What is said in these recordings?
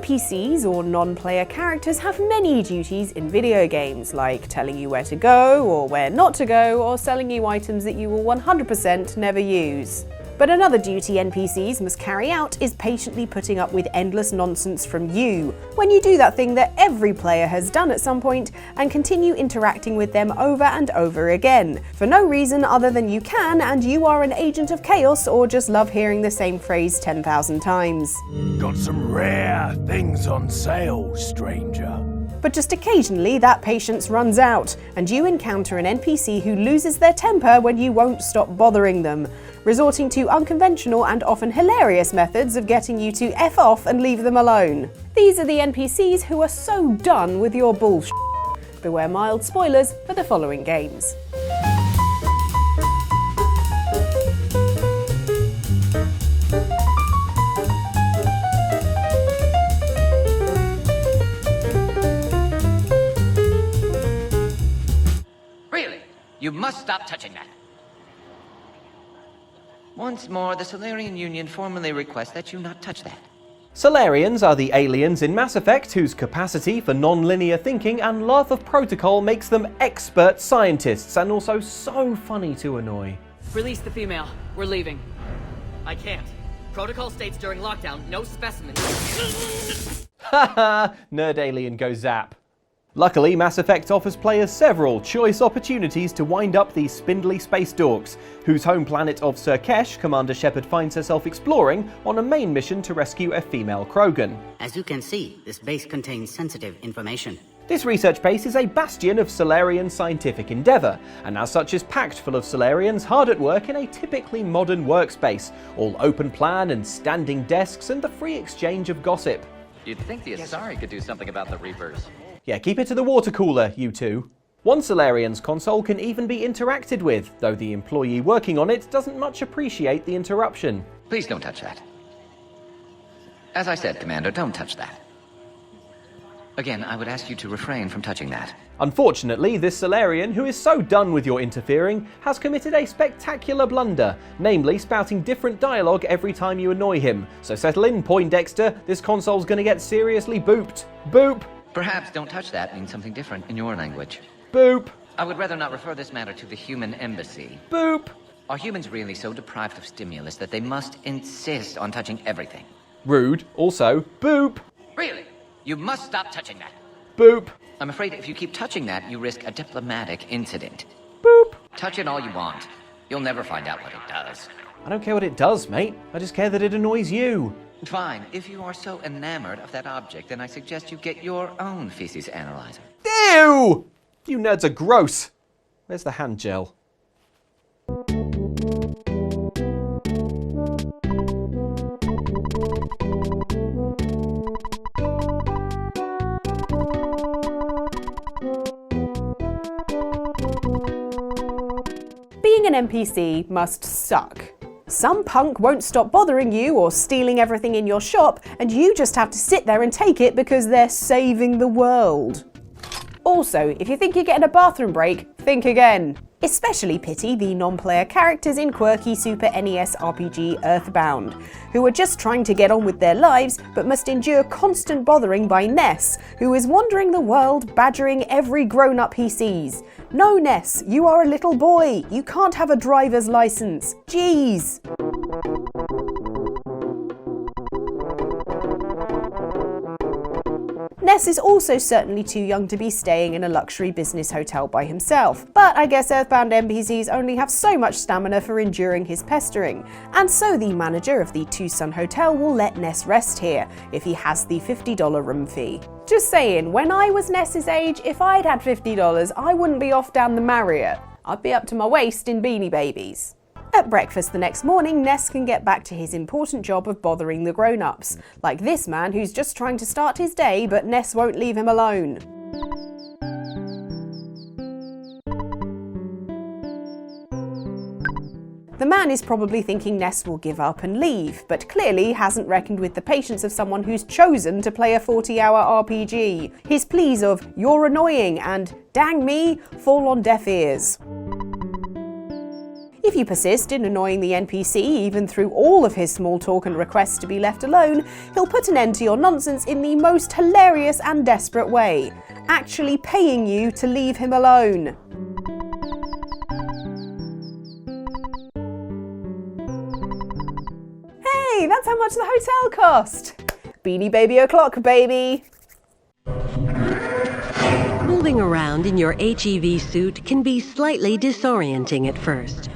NPCs, or non-player characters, have many duties in video games, like telling you where to go or where not to go, or selling you items that you will 100% never use. But another duty NPCs must carry out is patiently putting up with endless nonsense from you, when you do that thing that every player has done at some point and continue interacting with them over and over again, for no reason other than you can and you are an agent of chaos or just love hearing the same phrase 10,000 times. Got some rare things on sale, stranger. But just occasionally that patience runs out, and you encounter an NPC who loses their temper when you won't stop bothering them, resorting to unconventional and often hilarious methods of getting you to F off and leave them alone. These are the NPCs who are so done with your bullshit. Beware mild spoilers for the following games. You must stop touching that. Once more, the Solarian Union formally requests that you not touch that. Solarians are the aliens in Mass Effect whose capacity for non-linear thinking and love of protocol makes them expert scientists and also so funny to annoy. Release the female. We're leaving. I can't. Protocol states during lockdown, no specimens. Haha, nerd alien go zap. Luckily, Mass Effect offers players several choice opportunities to wind up these spindly space dorks, whose home planet of Surkesh Commander Shepard finds herself exploring on a main mission to rescue a female Krogan. As you can see, this base contains sensitive information. This research base is a bastion of Solarian scientific endeavour, and as such is packed full of Solarians hard at work in a typically modern workspace, all open plan and standing desks and the free exchange of gossip. You'd think the Asari could do something about the Reapers. Yeah, keep it to the water cooler, you two. One Solarian's console can even be interacted with, though the employee working on it doesn't much appreciate the interruption. Please don't touch that. As I said, Commander, don't touch that. Again, I would ask you to refrain from touching that. Unfortunately, this Solarian, who is so done with your interfering, has committed a spectacular blunder, namely spouting different dialogue every time you annoy him. So settle in, Poindexter, this console's gonna get seriously booped. Boop! Perhaps don't touch that means something different in your language. Boop! I would rather not refer this matter to the human embassy. Boop! Are humans really so deprived of stimulus that they must insist on touching everything? Rude. Also, boop! Really? You must stop touching that. Boop! I'm afraid if you keep touching that, you risk a diplomatic incident. Boop! Touch it all you want. You'll never find out what it does. I don't care what it does, mate. I just care that it annoys you. Fine. If you are so enamored of that object, then I suggest you get your own feces analyzer. Ew! You nerds are gross. Where's the hand gel? Being an NPC must suck. Some punk won't stop bothering you or stealing everything in your shop, and you just have to sit there and take it because they're saving the world. Also, if you think you're getting a bathroom break, think again. Especially pity the non-player characters in quirky Super NES RPG Earthbound, who are just trying to get on with their lives but must endure constant bothering by Ness, who is wandering the world badgering every grown-up he sees. No, Ness, you are a little boy. You can't have a driver's license. Jeez. Ness is also certainly too young to be staying in a luxury business hotel by himself, but I guess Earthbound NPCs only have so much stamina for enduring his pestering, and so the manager of the Two Sun Hotel will let Ness rest here, if he has the $50 room fee. Just saying, when I was Ness's age, if I'd had $50, I wouldn't be off down the Marriott. I'd be up to my waist in Beanie Babies. At breakfast the next morning, Ness can get back to his important job of bothering the grown-ups, like this man who's just trying to start his day, but Ness won't leave him alone. The man is probably thinking Ness will give up and leave, but clearly hasn't reckoned with the patience of someone who's chosen to play a 40-hour RPG. His pleas of, "You're annoying," and "Dang me," fall on deaf ears. If you persist in annoying the NPC, even through all of his small talk and requests to be left alone, he'll put an end to your nonsense in the most hilarious and desperate way, actually paying you to leave him alone. Hey, that's how much the hotel cost! Beanie Baby O'Clock, baby! Moving around in your HEV suit can be slightly disorienting at first.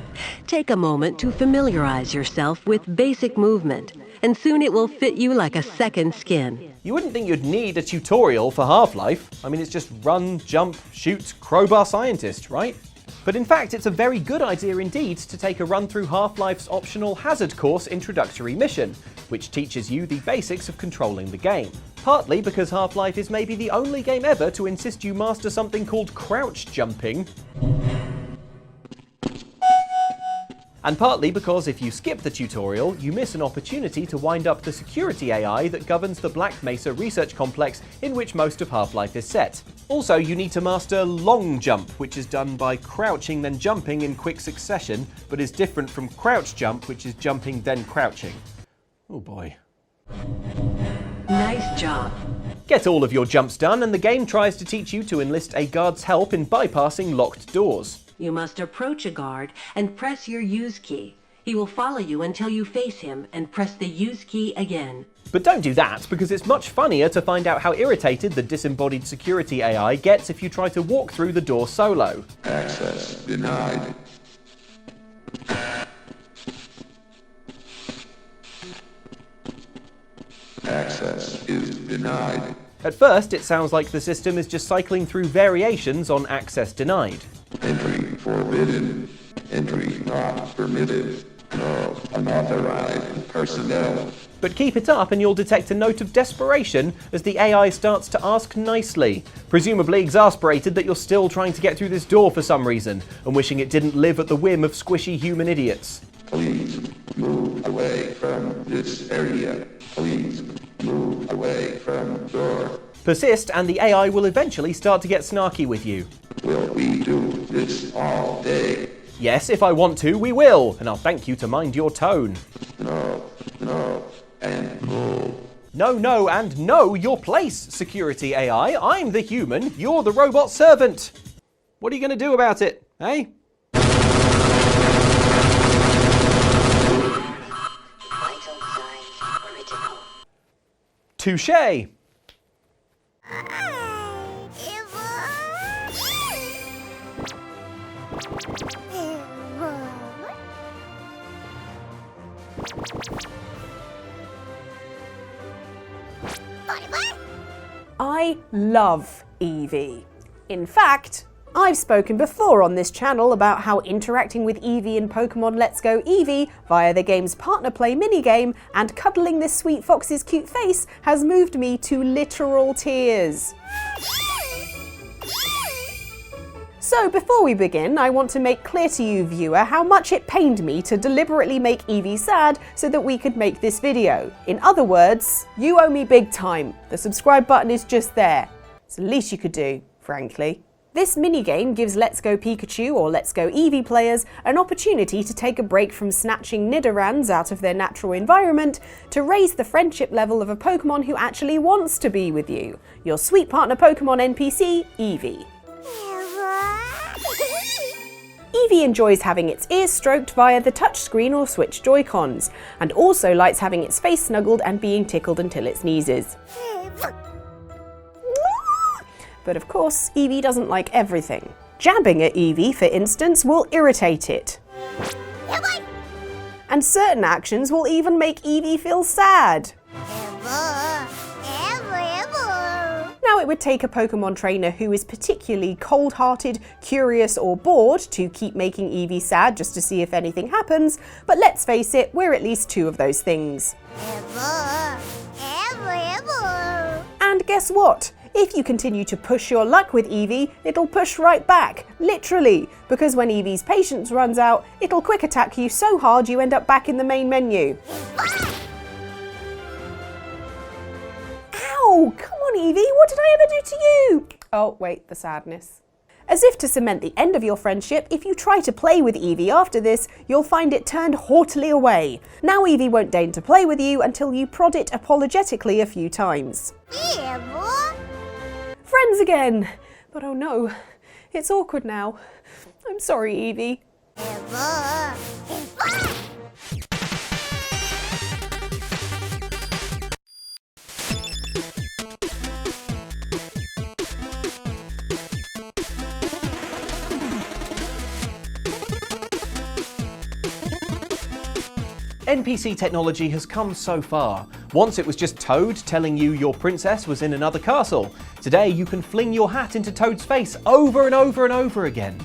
Take a moment to familiarize yourself with basic movement, and soon it will fit you like a second skin. You wouldn't think you'd need a tutorial for Half-Life. I mean, it's just run, jump, shoot, crowbar scientist, right? But in fact, it's a very good idea indeed to take a run through Half-Life's optional Hazard Course introductory mission, which teaches you the basics of controlling the game. Partly because Half-Life is maybe the only game ever to insist you master something called crouch jumping, and partly because if you skip the tutorial, you miss an opportunity to wind up the security AI that governs the Black Mesa research complex in which most of Half-Life is set. Also, you need to master long jump, which is done by crouching then jumping in quick succession, but is different from crouch jump, which is jumping then crouching. Oh boy. Nice job. Get all of your jumps done, and the game tries to teach you to enlist a guard's help in bypassing locked doors. You must approach a guard and press your use key. He will follow you until you face him and press the use key again. But don't do that, because it's much funnier to find out how irritated the disembodied security AI gets if you try to walk through the door solo. Access denied. Access is denied. At first, it sounds like the system is just cycling through variations on access denied. Entry forbidden. Entry not permitted. No unauthorized personnel. But keep it up and you'll detect a note of desperation as the AI starts to ask nicely, presumably exasperated that you're still trying to get through this door for some reason, and wishing it didn't live at the whim of squishy human idiots. Please move away from this area. Please move away from the door. Persist and the AI will eventually start to get snarky with you. Will we do this all day? Yes, if I want to, we will, and I'll thank you to mind your tone. No, and no. No, and know your place, security AI. I'm the human, you're the robot servant. What are you going to do about it, eh? Touché. I love Eevee. In fact, I've spoken before on this channel about how interacting with Eevee in Pokemon Let's Go Eevee via the game's partner play minigame and cuddling this sweet fox's cute face has moved me to literal tears. So before we begin, I want to make clear to you, viewer, how much it pained me to deliberately make Eevee sad so that we could make this video. In other words, you owe me big time. The subscribe button is just there. It's the least you could do, frankly. This minigame gives Let's Go Pikachu or Let's Go Eevee players an opportunity to take a break from snatching Nidorans out of their natural environment to raise the friendship level of a Pokemon who actually wants to be with you. Your sweet partner Pokemon NPC, Eevee. Eevee enjoys having its ears stroked via the touchscreen or Switch Joy-Cons, and also likes having its face snuggled and being tickled until it sneezes. But of course, Eevee doesn't like everything. Jabbing at Eevee, for instance, will irritate it. And certain actions will even make Eevee feel sad. Now, it would take a Pokemon trainer who is particularly cold-hearted, curious, or bored to keep making Eevee sad just to see if anything happens, but let's face it, we're at least two of those things. And guess what? If you continue to push your luck with Eevee, it'll push right back, literally, because when Eevee's patience runs out, it'll quick attack you so hard you end up back in the main menu. Ow! Come on, Eevee, what did I ever do to you? Oh, wait, the sadness. As if to cement the end of your friendship, if you try to play with Evie after this, you'll find it turned haughtily away. Now Evie won't deign to play with you until you prod it apologetically a few times. Friends again! But oh no, it's awkward now. I'm sorry, Evie. NPC technology has come so far. Once it was just Toad telling you your princess was in another castle. Today you can fling your hat into Toad's face over and over and over again.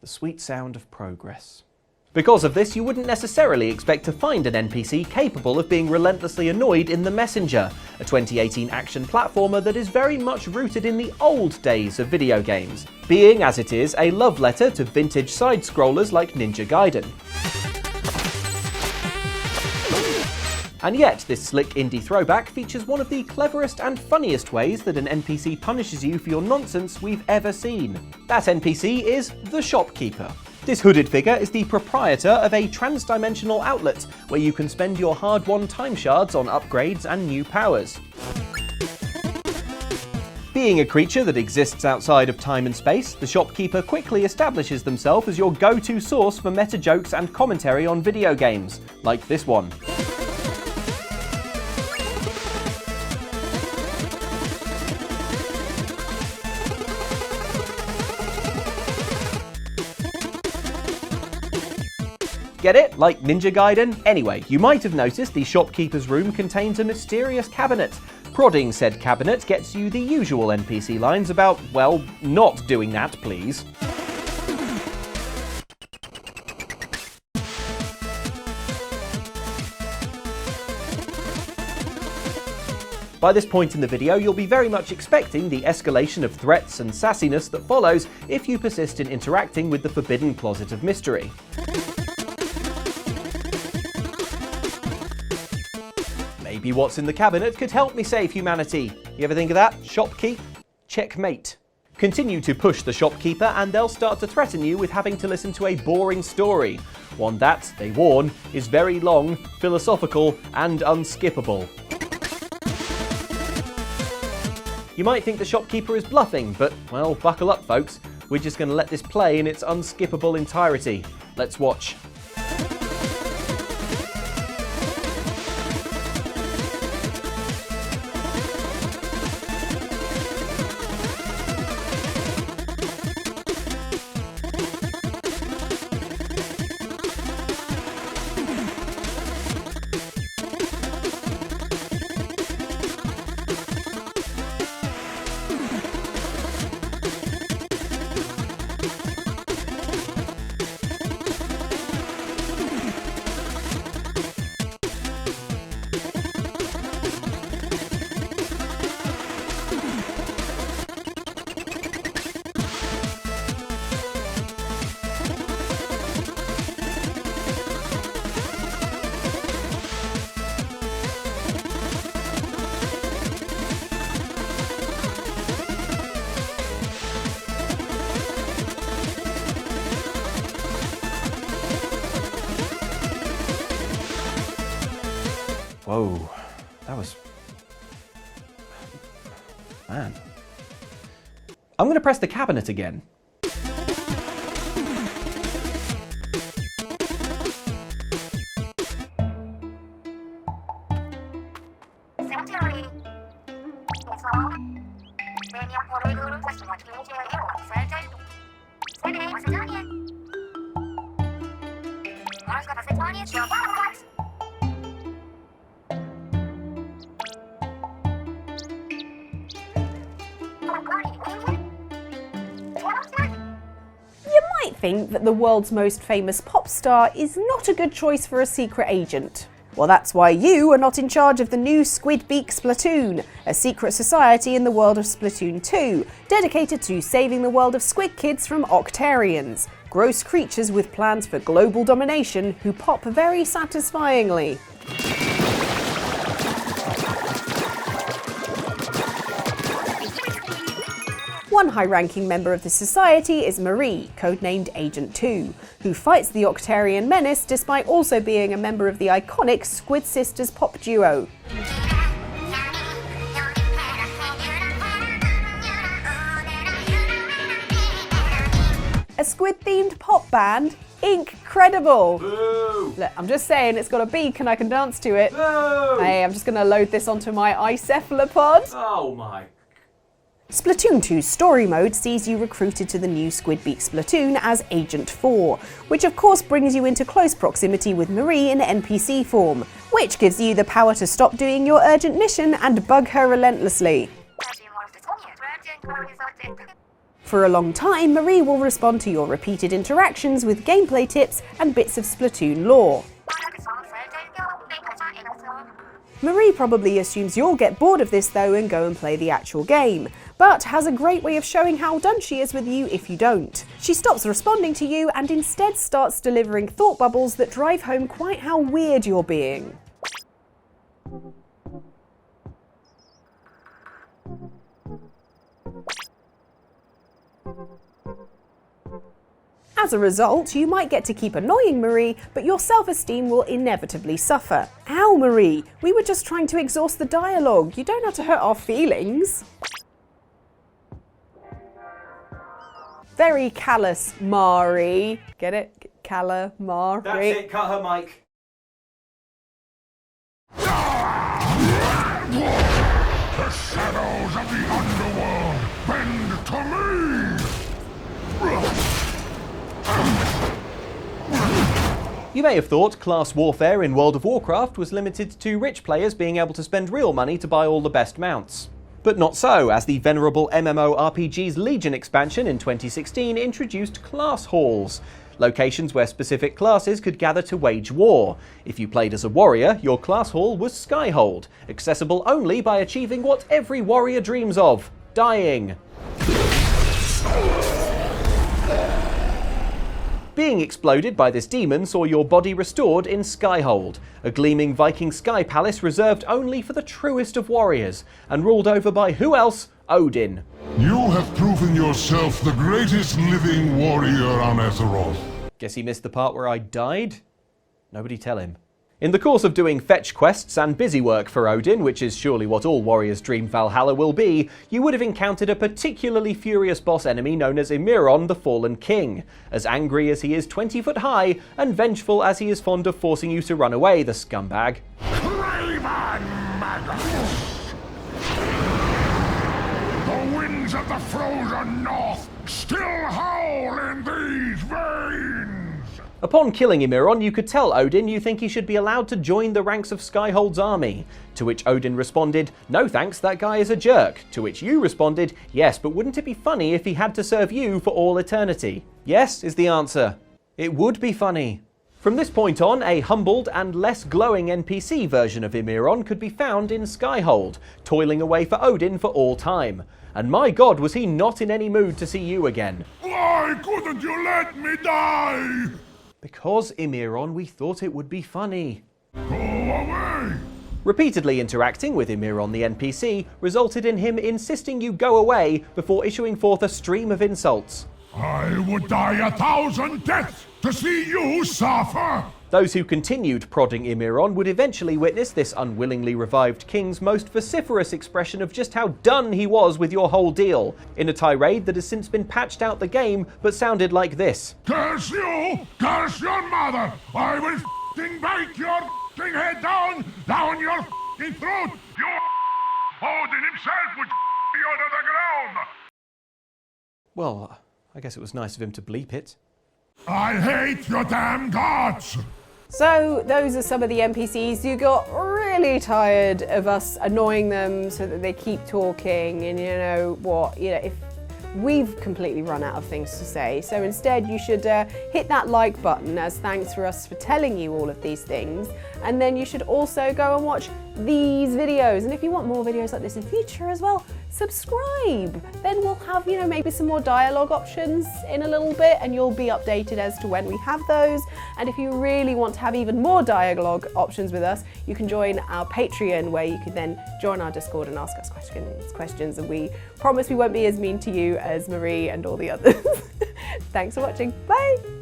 The sweet sound of progress. Because of this, you wouldn't necessarily expect to find an NPC capable of being relentlessly annoyed in The Messenger, a 2018 action platformer that is very much rooted in the old days of video games, being, as it is, a love letter to vintage side-scrollers like Ninja Gaiden. And yet, this slick indie throwback features one of the cleverest and funniest ways that an NPC punishes you for your nonsense we've ever seen. That NPC is the shopkeeper. This hooded figure is the proprietor of a trans-dimensional outlet where you can spend your hard-won time shards on upgrades and new powers. Being a creature that exists outside of time and space, the shopkeeper quickly establishes themselves as your go-to source for meta jokes and commentary on video games, like this one. Get it? Like Ninja Gaiden? Anyway, you might have noticed the shopkeeper's room contains a mysterious cabinet. Prodding said cabinet gets you the usual NPC lines about, well, not doing that, please. By this point in the video, you'll be very much expecting the escalation of threats and sassiness that follows if you persist in interacting with the Forbidden Closet of Mystery. Maybe what's in the cabinet could help me save humanity. You ever think of that? Shopkeep? Checkmate. Continue to push the shopkeeper and they'll start to threaten you with having to listen to a boring story. One that, they warn, is very long, philosophical, and unskippable. You might think the shopkeeper is bluffing, but, well, buckle up folks. We're just going to let this play in its unskippable entirety. Let's watch. Whoa, that was... man. I'm going to press the cabinet again. Think that the world's most famous pop star is not a good choice for a secret agent. Well, that's why you are not in charge of the new Squidbeak Splatoon, a secret society in the world of Splatoon 2, dedicated to saving the world of squid kids from Octarians, gross creatures with plans for global domination who pop very satisfyingly. One high-ranking member of the society is Marie, codenamed Agent 2, who fights the Octarian menace despite also being a member of the iconic Squid Sisters pop duo. A squid-themed pop band? Incredible! Boo! Look, I'm just saying, it's got a beak and I can dance to it. Boo! Hey, I'm just going to load this onto my icephalopod. Oh my. Splatoon 2's story mode sees you recruited to the new Squid Beak Splatoon as Agent 4, which of course brings you into close proximity with Marie in NPC form, which gives you the power to stop doing your urgent mission and bug her relentlessly. For a long time, Marie will respond to your repeated interactions with gameplay tips and bits of Splatoon lore. Marie probably assumes you'll get bored of this though and go and play the actual game, but has a great way of showing how done she is with you if you don't. She stops responding to you and instead starts delivering thought bubbles that drive home quite how weird you're being. As a result, you might get to keep annoying Marie, but your self-esteem will inevitably suffer. Ow, Marie! We were just trying to exhaust the dialogue. You don't have to hurt our feelings. Very callous, Mari. Get it? Calamari. That's it, cut her mic. The shadows of the underworld bend to me! You may have thought class warfare in World of Warcraft was limited to rich players being able to spend real money to buy all the best mounts. But not so, as the venerable MMORPG's Legion expansion in 2016 introduced class halls, locations where specific classes could gather to wage war. If you played as a warrior, your class hall was Skyhold, accessible only by achieving what every warrior dreams of: dying. Being exploded by this demon saw your body restored in Skyhold, a gleaming Viking sky palace reserved only for the truest of warriors, and ruled over by who else? Odin. You have proven yourself the greatest living warrior on Azeroth. Guess he missed the part where I died? Nobody tell him. In the course of doing fetch quests and busy work for Odin, which is surely what all warriors dream Valhalla will be, you would have encountered a particularly furious boss enemy known as Emiron, the Fallen King. As angry as he is 20 foot high, and vengeful as he is fond of forcing you to run away, the scumbag. Craven Magus! The winds of the frozen north still howl in these veins! Upon killing Emiron, you could tell Odin you think he should be allowed to join the ranks of Skyhold's army. To which Odin responded, "No thanks, that guy is a jerk." To which you responded, "Yes, but wouldn't it be funny if he had to serve you for all eternity?" Yes is the answer. It would be funny. From this point on, a humbled and less glowing NPC version of Emiron could be found in Skyhold, toiling away for Odin for all time. And my god, was he not in any mood to see you again. Why couldn't you let me die? Because, Emiron, we thought it would be funny. Go away! Repeatedly interacting with Emiron the NPC resulted in him insisting you go away before issuing forth a stream of insults. I would die 1,000 deaths to see you suffer! Those who continued prodding Emiron would eventually witness this unwillingly revived king's most vociferous expression of just how done he was with your whole deal, in a tirade that has since been patched out the game but sounded like this. Curse you! Curse your mother! I will f***ing bite your f***ing head down your f***ing throat! Odin himself would f*** you to the ground! Well, I guess it was nice of him to bleep it. I hate your damn gods! So those are some of the NPCs who got really tired of us annoying them so that they keep talking, and you know what, if we've completely run out of things to say. So instead you should hit that like button as thanks for us for telling you all of these things, and then you should also go and watch these videos. And if you want more videos like this in future as well, subscribe. Then we'll have, you know, maybe some more dialogue options in a little bit, and you'll be updated as to when we have those. And if you really want to have even more dialogue options with us, you can join our Patreon, where you can then join our Discord and ask us questions, and we promise we won't be as mean to you as Marie and all the others. Thanks for watching. Bye!